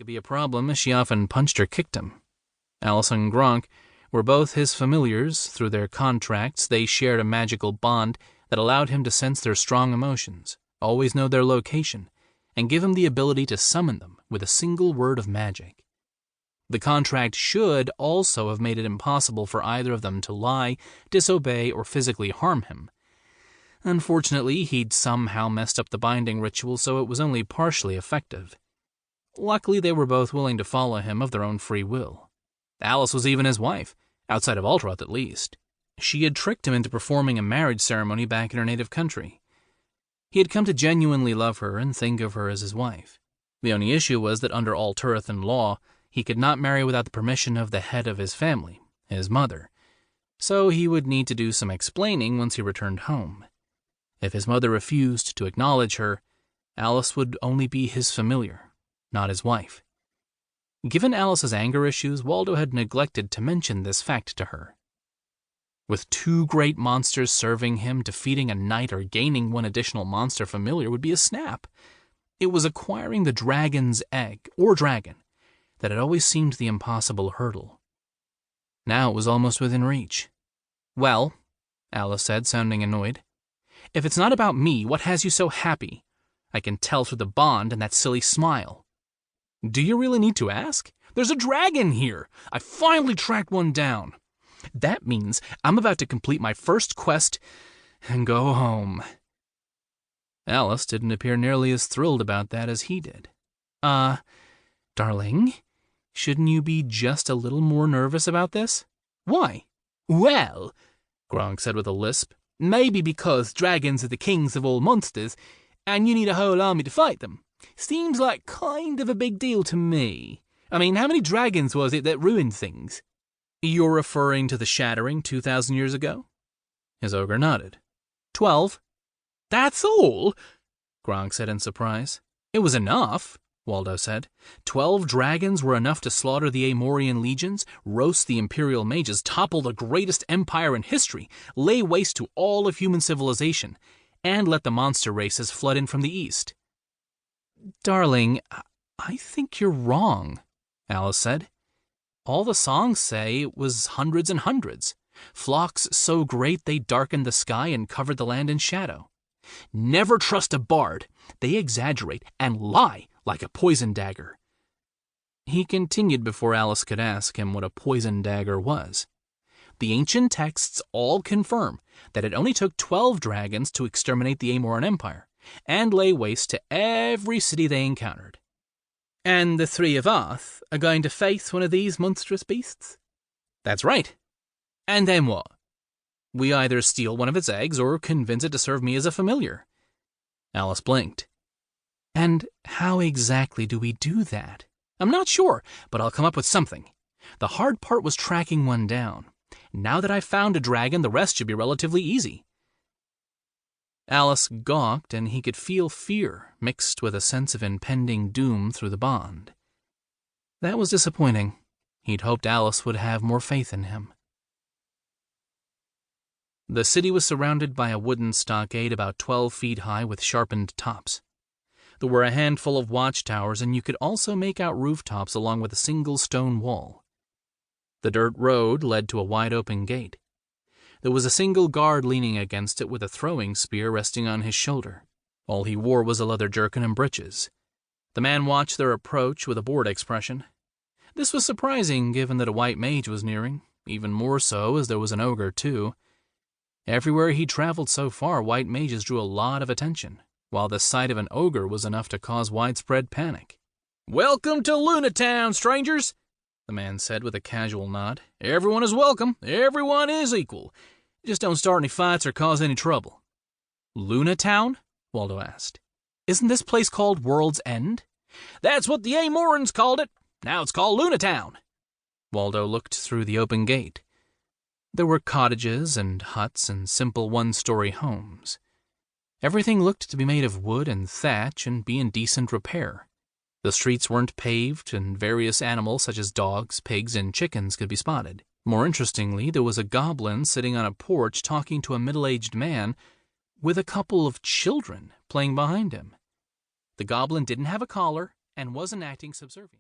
could be a problem, as she often punched or kicked him. Alice and Gronk were both his familiars. Through their contracts, they shared a magical bond that allowed him to sense their strong emotions, always know their location, and give him the ability to summon them with a single word of magic. The contract should also have made it impossible for either of them to lie, disobey, or physically harm him. Unfortunately, he'd somehow messed up the binding ritual, so it was only partially effective. Luckily, they were both willing to follow him of their own free will. Alice was even his wife, outside of Alteroth at least. She had tricked him into performing a marriage ceremony back in her native country. He had come to genuinely love her and think of her as his wife. The only issue was that under Alterothan law, he could not marry without the permission of the head of his family, his mother, so he would need to do some explaining once he returned home. If his mother refused to acknowledge her, Alice would only be his familiar, not his wife. Given Alice's anger issues, Waldo had neglected to mention this fact to her. With 2 great monsters serving him, defeating a knight or gaining 1 additional monster familiar would be a snap. It was acquiring the dragon's egg, or dragon, that had always seemed the impossible hurdle. Now it was almost within reach. "Well," Alice said, sounding annoyed, "if it's not about me, what has you so happy? I can tell through the bond and that silly smile." "Do you really need to ask? There's a dragon here! I finally tracked one down. That means I'm about to complete my first quest and go home." Alice didn't appear nearly as thrilled about that as he did. Darling, shouldn't you be just a little more nervous about this?" "Why?" "Well," Gronk said with a lisp, "maybe because dragons are the kings of all monsters, and you need a whole army to fight them. Seems like kind of a big deal to me. I mean, how many dragons was it that ruined things?" "You're referring to the shattering 2,000 years ago?" His ogre nodded. 12. "That's all?" Gronk said in surprise. "It was enough," Waldo said. 12 dragons were enough to slaughter the Amorian legions, roast the Imperial mages, topple the greatest empire in history, lay waste to all of human civilization, and let the monster races flood in from the east. "Darling, I think you're wrong," Alice said. "All the songs say it was hundreds and hundreds. Flocks so great they darkened the sky and covered the land in shadow. Never trust a bard. They exaggerate and lie like a poison dagger." He continued before Alice could ask him what a poison dagger was. "The ancient texts all confirm that it only took 12 dragons to exterminate the Amoran Empire and lay waste to every city they encountered." "And the 3 of us are going to face one of these monstrous beasts?" "That's right." "And then what?" "We either steal one of its eggs or convince it to serve me as a familiar." Alice blinked. "And how exactly do we do that?" "I'm not sure, but I'll come up with something. The hard part was tracking one down. Now that I've found a dragon, the rest should be relatively easy." Alice gawked, and he could feel fear mixed with a sense of impending doom through the bond. That was disappointing. He'd hoped Alice would have more faith in him. The city was surrounded by a wooden stockade about 12 feet high with sharpened tops. There were a handful of watchtowers, and you could also make out rooftops along with a single stone wall. The dirt road led to a wide-open gate. There was a single guard leaning against it with a throwing spear resting on his shoulder. All he wore was a leather jerkin and breeches. The man watched their approach with a bored expression. This was surprising, given that a white mage was nearing, even more so as there was an ogre, too. Everywhere he traveled so far, white mages drew a lot of attention, while the sight of an ogre was enough to cause widespread panic. "Welcome to Lunatown, strangers," the man said with a casual nod. "Everyone is welcome. Everyone is equal. Just don't start any fights or cause any trouble." "Lunatown?" Waldo asked. "Isn't this place called World's End?" "That's what the Amorans called it. Now it's called Lunatown." Waldo looked through the open gate. There were cottages and huts and simple one-story homes. Everything looked to be made of wood and thatch and be in decent repair. The streets weren't paved, and various animals such as dogs, pigs, and chickens could be spotted. More interestingly, there was a goblin sitting on a porch talking to a middle-aged man with a couple of children playing behind him. The goblin didn't have a collar and wasn't acting subservient.